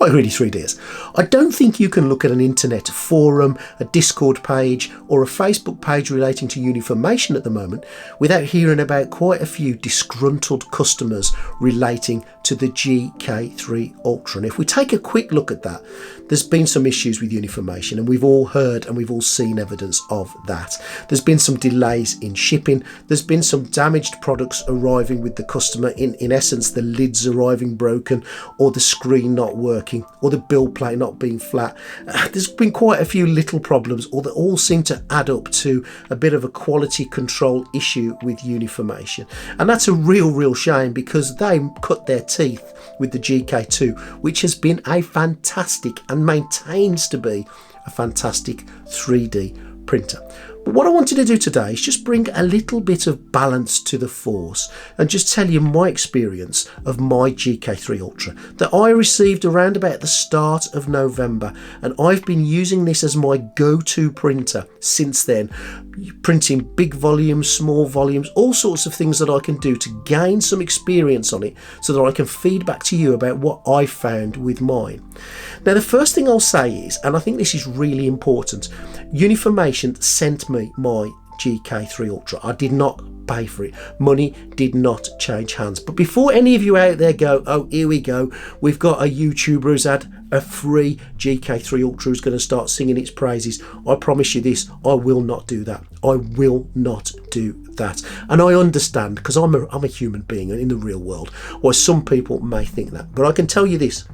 By really 3Ds. I don't think you can look at an internet forum, a Discord page or a Facebook page relating to Uniformation at the moment without hearing about quite a few disgruntled customers relating to the GK3 Ultra. And if we take a quick look at that, there's been some issues with Uniformation, and we've all heard and we've all seen evidence of that. There's been some delays in shipping, there's been some damaged products arriving with the customer, in essence the lids arriving broken, or the screen not working, or the build plate not being flat. There's been quite a few little problems, or that all seem to add up to a bit of a quality control issue with Uniformation. And that's a real shame, because they cut their teeth with the GK2, which has been a fantastic and maintains to be a fantastic 3D printer. But what I wanted to do today is just bring a little bit of balance to the force and just tell you my experience of my GK3 Ultra that I received around about the start of November, and I've been using this as my go-to printer since then, printing big volumes, small volumes, all sorts of things that I can do to gain some experience on it so that I can feed back to you about what I found with mine. Now, the first thing I'll say is, and I think this is really important, Uniformation sent me my GK3 Ultra. I did not pay for it. Money did not change hands. But before any of you out there go, oh, here we go, we've got a YouTuber who's had a free GK3 Ultra who's going to start singing its praises, I promise you this, I will not do that. I will not do that. And I understand, because I'm a human being in the real world, why some people may think that. But I can tell you this,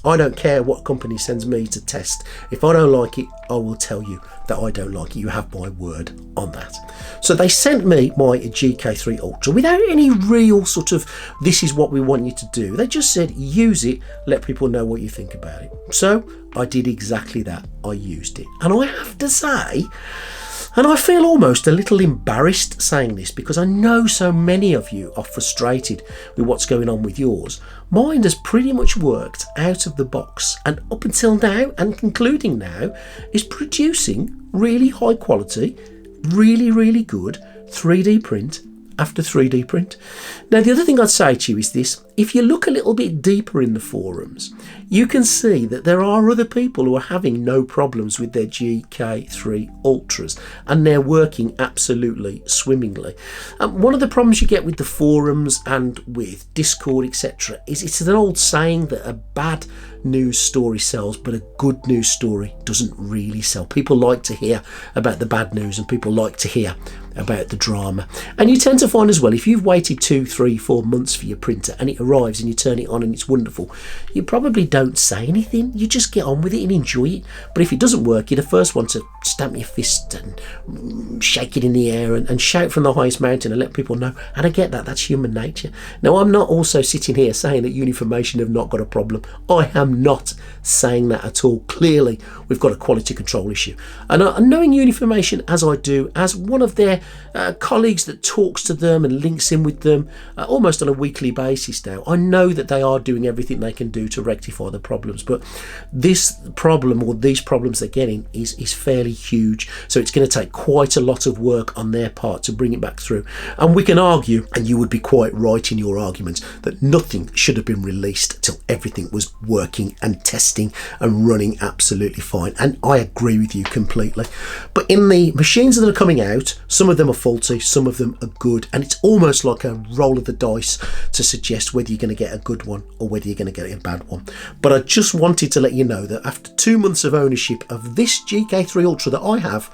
I don't care what company sends me to test. If I don't like it, I will tell you that I don't like it. You have my word on that. So they sent me my GK3 Ultra without any real sort of, this is what we want you to do. They just said, use it, let people know what you think about it. So I did exactly that. I used it. And I have to say, and I feel almost a little embarrassed saying this, because I know so many of you are frustrated with what's going on with yours. Mine has pretty much worked out of the box, and up until now, and concluding now, is producing really high quality, really good 3D print after 3D print. Now, the other thing I'd say to you is this: if you look a little bit deeper in the forums, you can see that there are other people who are having no problems with their GK3 Ultras, and they're working absolutely swimmingly. One of the problems you get with the forums and with Discord, etc., is it's an old saying that a bad news story sells, but a good news story doesn't really sell. People like to hear about the bad news, and people like to hear about the drama. And you tend to find as well, if you've waited 2, 3, 4 months for your printer and it arrives and you turn it on and it's wonderful, you probably don't say anything. You just get on with it and enjoy it. But if it doesn't work, you're the first one to stamp your fist and shake it in the air and shout from the highest mountain and let people know. And I get that, that's human nature. Now, I'm not also sitting here saying that Uniformation have not got a problem. I am not saying that at all. Clearly, we've got a quality control issue. And knowing Uniformation as I do, as one of their colleagues that talks to them and links in with them almost on a weekly basis now, I know that they are doing everything they can do to rectify the problems. But this problem, or these problems they're getting, is fairly huge. So it's going to take quite a lot of work on their part to bring it back through. And we can argue, and you would be quite right in your arguments, that nothing should have been released till everything was working and testing and running absolutely fine. And I agree with you completely. But in the machines that are coming out, some of them are faulty, some of them are good, and it's almost like a roll of the dice to suggest whether you're going to get a good one or whether you're going to get a bad one. But I just wanted to let you know that after 2 months of ownership of this GK3 Ultra that I have,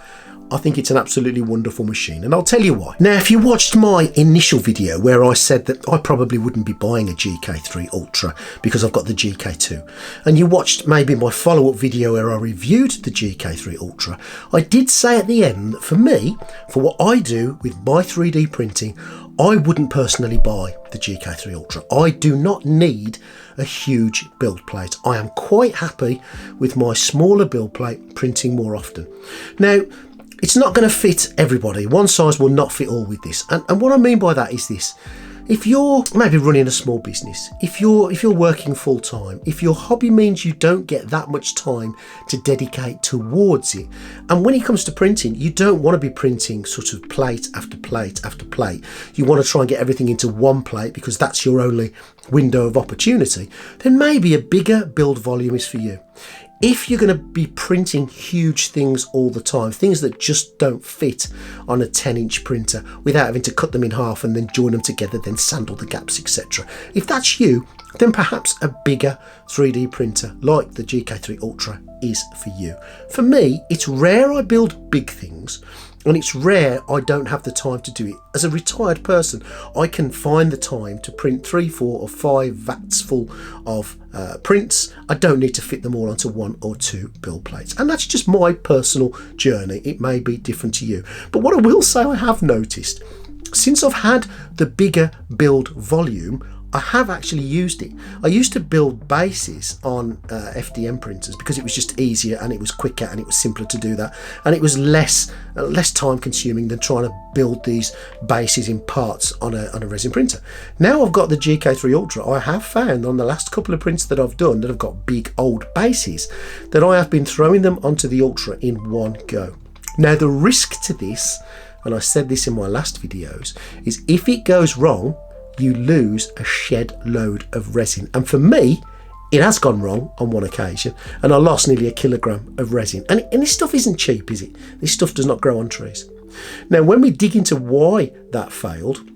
I think it's an absolutely wonderful machine, and I'll tell you why. Now, if you watched my initial video where I said that I probably wouldn't be buying a GK3 Ultra because I've got the GK2, and you watched maybe my follow-up video where I reviewed the GK3 Ultra, I did say at the end that for me, for what I do with my 3D printing, I wouldn't personally buy the GK3 Ultra. I do not need a huge build plate. I am quite happy with my smaller build plate printing more often. Now, it's not going to fit everybody. One size will not fit all with this. And what I mean by that is this. If you're maybe running a small business, if you're working full time, if your hobby means you don't get that much time to dedicate towards it, and when it comes to printing, you don't want to be printing sort of plate after plate after plate. You want to try and get everything into one plate because that's your only window of opportunity, then maybe a bigger build volume is for you. If you're going to be printing huge things all the time, things that just don't fit on a 10-inch printer without having to cut them in half and then join them together, then sand all the gaps, etc. If that's you, then perhaps a bigger 3D printer like the GK3 Ultra is for you. For me, it's rare I build big things, and it's rare I don't have the time to do it. As a retired person, I can find the time to print 3, 4 or 5 vats full of prints. I don't need to fit them all onto 1 or 2 build plates. And that's just my personal journey. It may be different to you. But what I will say I have noticed, since I've had the bigger build volume, I have actually used it. I used to build bases on FDM printers because it was just easier and it was quicker and it was simpler to do that, and it was less time consuming than trying to build these bases in parts on a resin printer. Now I've got the GK3 Ultra. I have found on the last couple of prints that I've done that have got big old bases that I have been throwing them onto the Ultra in one go. Now the risk to this, and I said this in my last videos, is if it goes wrong, you lose a shed load of resin. And for me, it has gone wrong on one occasion, and I lost nearly 1 kilogram of resin. And this stuff isn't cheap, is it? This stuff does not grow on trees. Now, when we dig into why that failed,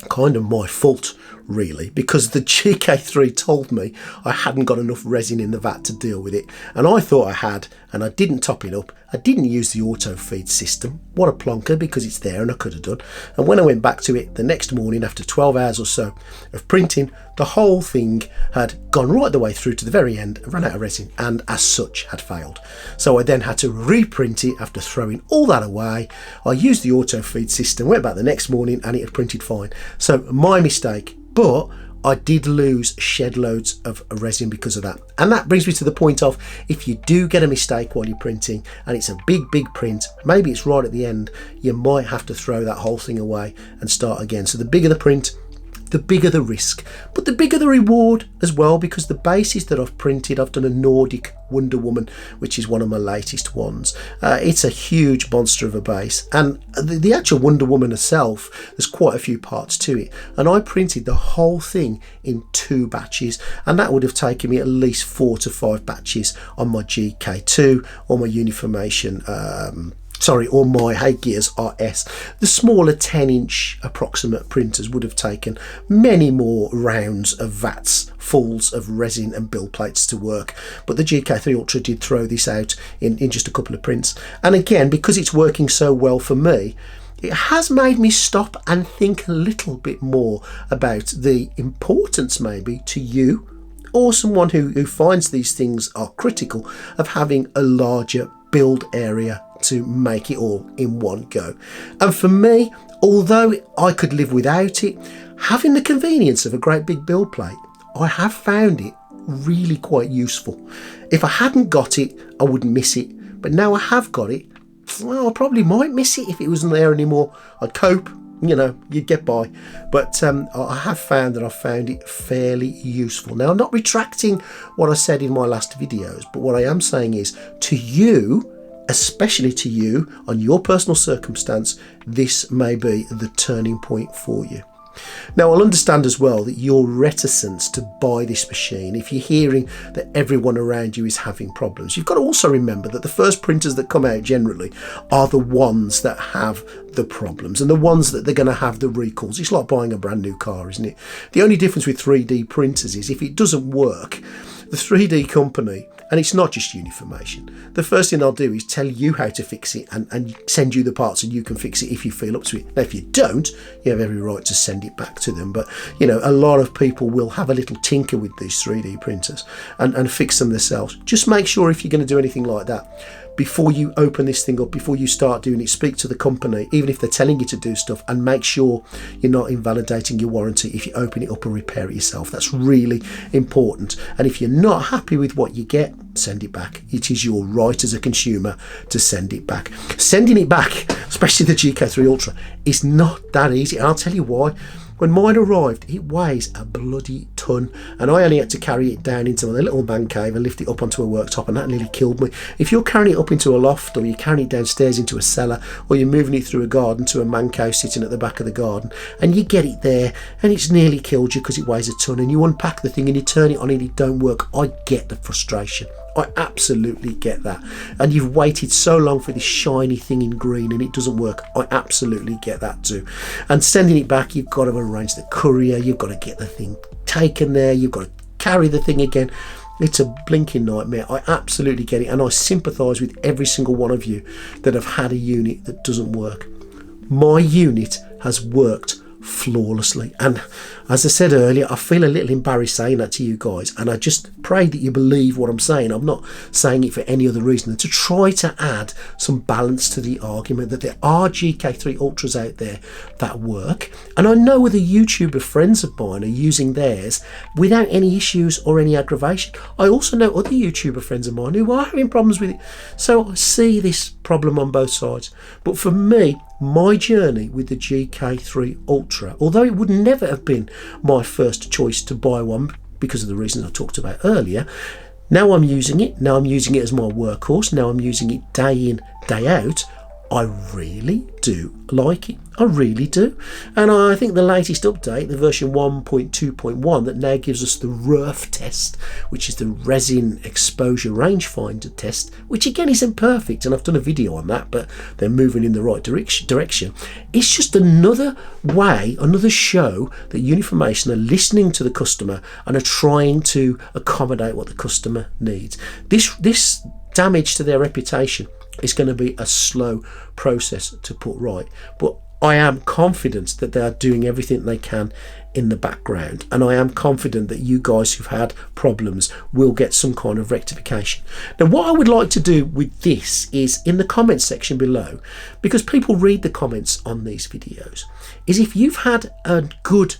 kind of my fault really, because the GK3 told me I hadn't got enough resin in the vat to deal with it, and I thought I had, and I didn't top it up. I didn't use the auto feed system. What a plonker, because it's there and I could have done. And when I went back to it the next morning after 12 hours or so of printing, the whole thing had gone right the way through to the very end, ran out of resin, and as such had failed. So I then had to reprint it after throwing all that away. I used the auto feed system, went back the next morning, and it had printed fine. So my mistake, but I did lose shed loads of resin because of that. And that brings me to the point of, if you do get a mistake while you're printing and it's a big print, maybe it's right at the end, you might have to throw that whole thing away and start again. So the bigger the print, the bigger the risk, but the bigger the reward as well, because the bases that I've printed, I've done a Nordic Wonder Woman, which is one of my latest ones. It's a huge monster of a base, and the actual Wonder Woman herself, there's quite a few parts to it, and I printed the whole thing in 2 batches, and that would have taken me at least 4 to 5 batches on my GK2 or my Uniformation or my Gears RS. The smaller 10-inch approximate printers would have taken many more rounds of vats fulls of resin and build plates to work, but the GK3 Ultra did throw this out in just a couple of prints. And again, because it's working so well for me, it has made me stop and think a little bit more about the importance maybe to you or someone who finds these things are critical of having a larger build area to make it all in one go. And for me, although I could live without it, having the convenience of a great big build plate, I have found it really quite useful. If I hadn't got it, I wouldn't miss it, but now I have got it, well, I probably might miss it if it wasn't there anymore. I'd cope, you know, you'd get by. But I have found that I found it fairly useful. Now, I'm not retracting what I said in my last videos, but what I am saying is, to you, especially to you, on your personal circumstance, this may be the turning point for you. Now, I'll understand as well that your reticence to buy this machine, if you're hearing that everyone around you is having problems, you've got to also remember that the first printers that come out generally are the ones that have the problems and the ones that they're going to have the recalls. It's like buying a brand new car, isn't it? The only difference with 3D printers is if it doesn't work, the 3D company, and it's not just Uniformation, the first thing they'll do is tell you how to fix it and send you the parts, and you can fix it if you feel up to it. Now, if you don't, you have every right to send it back to them. But, you know, a lot of people will have a little tinker with these 3D printers and fix them themselves. Just make sure, if you're going to do anything like that, before you open this thing up, before you start doing it, speak to the company, even if they're telling you to do stuff, and make sure you're not invalidating your warranty if you open it up and repair it yourself. That's really important. And if you're not happy with what you get, send it back. It is your right as a consumer to send it back. Sending it back, especially the GK3 Ultra, is not that easy. And I'll tell you why. When mine arrived, it weighs a bloody ton, and I only had to carry it down into my little man cave and lift it up onto a worktop, and that nearly killed me. If you're carrying it up into a loft, or you're carrying it downstairs into a cellar, or you're moving it through a garden to a man cave sitting at the back of the garden, and you get it there and it's nearly killed you because it weighs a ton, and you unpack the thing and you turn it on and it don't work, I get the frustration. I absolutely get that. And you've waited so long for this shiny thing in green and it doesn't work. I absolutely get that too. And sending it back, you've got to arrange the courier, you've got to get the thing taken there, you've got to carry the thing again. It's a blinking nightmare. I absolutely get it, and I sympathise with every single one of you that have had a unit that doesn't work. My unit has worked flawlessly, and as I said earlier, I feel a little embarrassed saying that to you guys, and I just pray that you believe what I'm saying. I'm not saying it for any other reason than to try to add some balance to the argument that there are GK3 Ultras out there that work, and I know other YouTuber friends of mine are using theirs without any issues or any aggravation. I also know other YouTuber friends of mine who are having problems with it, so I see this problem on both sides. But for me, my journey with the GK3 Ultra, although it would never have been my first choice to buy one because of the reasons I talked about earlier, now I'm using it. Now I'm using it as my workhorse. Now I'm using it day in, day out. I really do like it. I really do. And I think the latest update, the version 1.2.1, that now gives us the RERF test, which is the resin exposure rangefinder test, which again isn't perfect, and I've done a video on that, but they're moving in the right direction. It's just another way, another show that Uniformation are listening to the customer and are trying to accommodate what the customer needs. This damage to their reputation is going to be a slow process to put right, but I am confident that they are doing everything they can in the background, and I am confident that you guys who've had problems will get some kind of rectification. Now, what I would like to do with this is in the comments section below, because people read the comments on these videos, is if you've had a good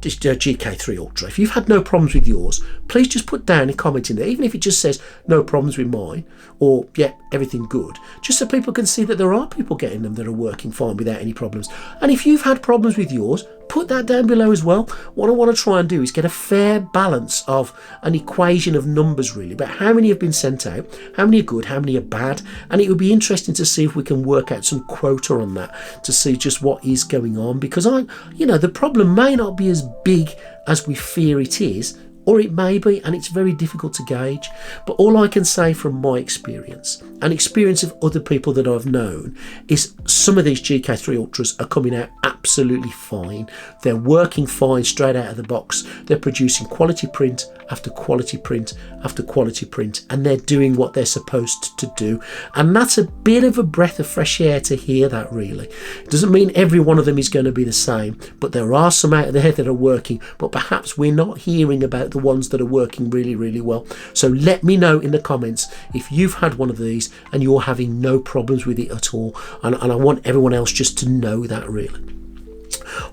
GK3 Ultra, if you've had no problems with yours, please just put down a comment in there, even if it just says no problems with mine, or yeah, everything good, just so people can see that there are people getting them that are working fine without any problems. And if you've had problems with yours, put that down below as well. What I want to try and do is get a fair balance of an equation of numbers, really, about how many have been sent out, how many are good, how many are bad, and it would be interesting to see if we can work out some quota on that to see just what is going on, because the problem may not be as big as we fear it is, or it may be, and it's very difficult to gauge. But all I can say from my experience and experience of other people that I've known is some of these GK3 Ultras are coming out absolutely fine. They're working fine straight out of the box. They're producing quality print after quality print after quality print, and they're doing what they're supposed to do. And that's a bit of a breath of fresh air to hear that, really. It doesn't mean every one of them is going to be the same, but there are some out there that are working, but perhaps we're not hearing about the ones that are working really, really well. So let me know in the comments if you've had one of these and you're having no problems with it at all, and I want everyone else just to know that, really.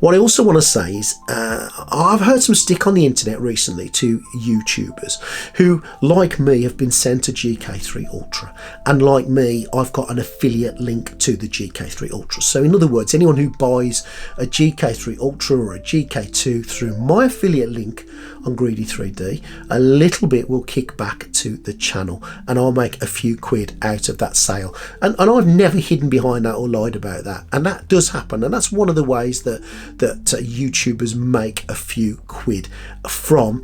What I also want to say is I've heard some stick on the internet recently to YouTubers who, like me, have been sent a GK3 Ultra, and like me, I've got an affiliate link to the GK3 Ultra. So in other words, anyone who buys a GK3 Ultra or a GK2 through my affiliate link on Greedy 3D, a little bit will kick back to the channel, and I'll make a few quid out of that sale. And I've never hidden behind that or lied about that, and that does happen, and that's one of the ways that YouTubers make a few quid from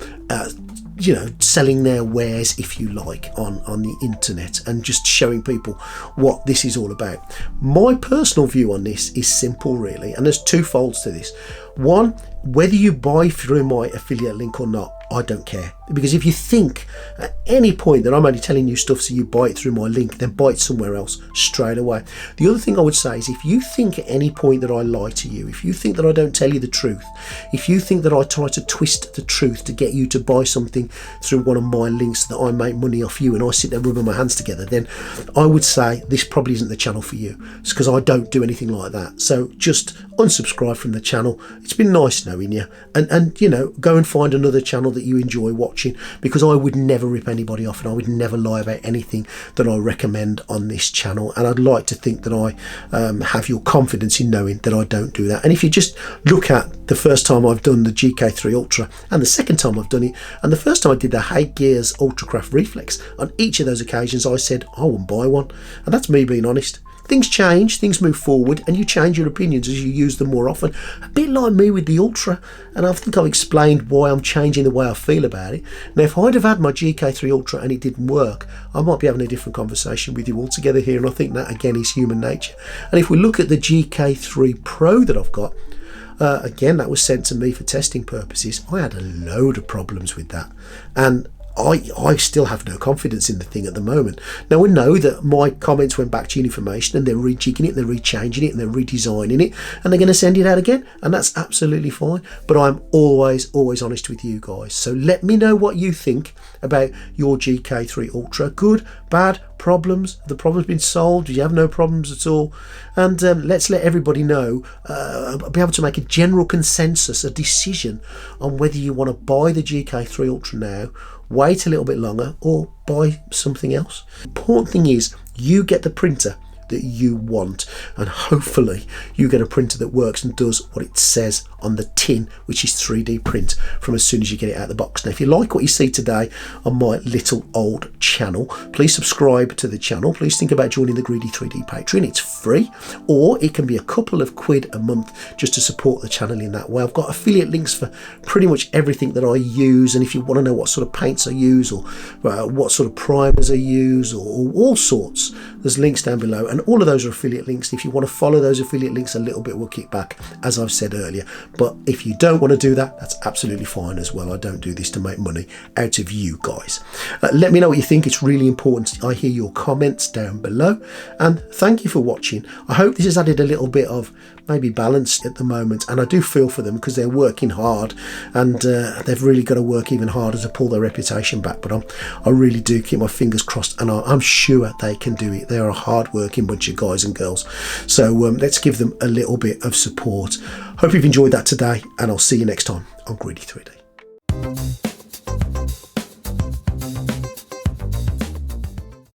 selling their wares, if you like, on the internet, and just showing people what this is all about. My personal view on this is simple, really, and there's two folds to this. One, whether you buy through my affiliate link or not, I don't care, because if you think at any point that I'm only telling you stuff so you buy it through my link, then buy it somewhere else straight away. The other thing I would say is, if you think at any point that I lie to you, if you think that I don't tell you the truth, if you think that I try to twist the truth to get you to buy something through one of my links so that I make money off you and I sit there rubbing my hands together, then I would say this probably isn't the channel for you. It's because I don't do anything like that. So just unsubscribe from the channel. It's been nice knowing you, and go and find another channel that you enjoy watching. watching, because I would never rip anybody off and I would never lie about anything that I recommend on this channel, and I'd like to think that I have your confidence in knowing that I don't do that. And if you just look at the first time I've done the GK3 Ultra and the second time I've done it and the first time I did the Hey Gears Ultracraft Reflex, on each of those occasions I said I wouldn't buy one, and that's me being honest. Things change, things move forward, and you change your opinions as you use them more often. A bit like me with the Ultra, and I think I've explained why I'm changing the way I feel about it. Now, if I'd have had my GK3 Ultra and it didn't work, I might be having a different conversation with you altogether here, and I think that, again, is human nature. And if we look at the GK3 Pro that I've got, again, that was sent to me for testing purposes. I had a load of problems with that, and I still have no confidence in the thing at the moment. Now, we know that my comments went back to Uniformation and they're rejigging it, they're rechanging it, and they're redesigning it, and they're going to send it out again, and that's absolutely fine. But I'm always honest with you guys. So let me know what you think about your GK3 Ultra. Good, bad, problems? Have the problems been solved? Do you have no problems at all? And let's let everybody know, be able to make a general consensus, a decision on whether you want to buy the GK3 Ultra now, wait a little bit longer, or buy something else. The important thing is you get the printer that you want, and hopefully you get a printer that works and does what it says on the tin, which is 3D print from as soon as you get it out of the box. Now, if you like what you see today on my little old channel, please subscribe to the channel. Please think about joining the Greedy 3D Patreon. It's free, or it can be a couple of quid a month just to support the channel in that way. I've got affiliate links for pretty much everything that I use, and if you want to know what sort of paints I use, or what sort of primers I use, or all sorts, there's links down below, and all of those are affiliate links. If you want to follow those affiliate links, a little bit will kick back, as I've said earlier. But if you don't want to do that, that's absolutely fine as well. I don't do this to make money out of you guys. Let me know what you think. It's really important. I hear your comments down below, and thank you for watching. I hope this has added a little bit of maybe balance at the moment, and I do feel for them because they're working hard, and they've really got to work even harder to pull their reputation back. But I really do keep my fingers crossed, and I'm sure they can do it. They're a hard-working bunch of guys and girls, so let's give them a little bit of support. Hope you've enjoyed that today, and I'll see you next time on Greedy 3D.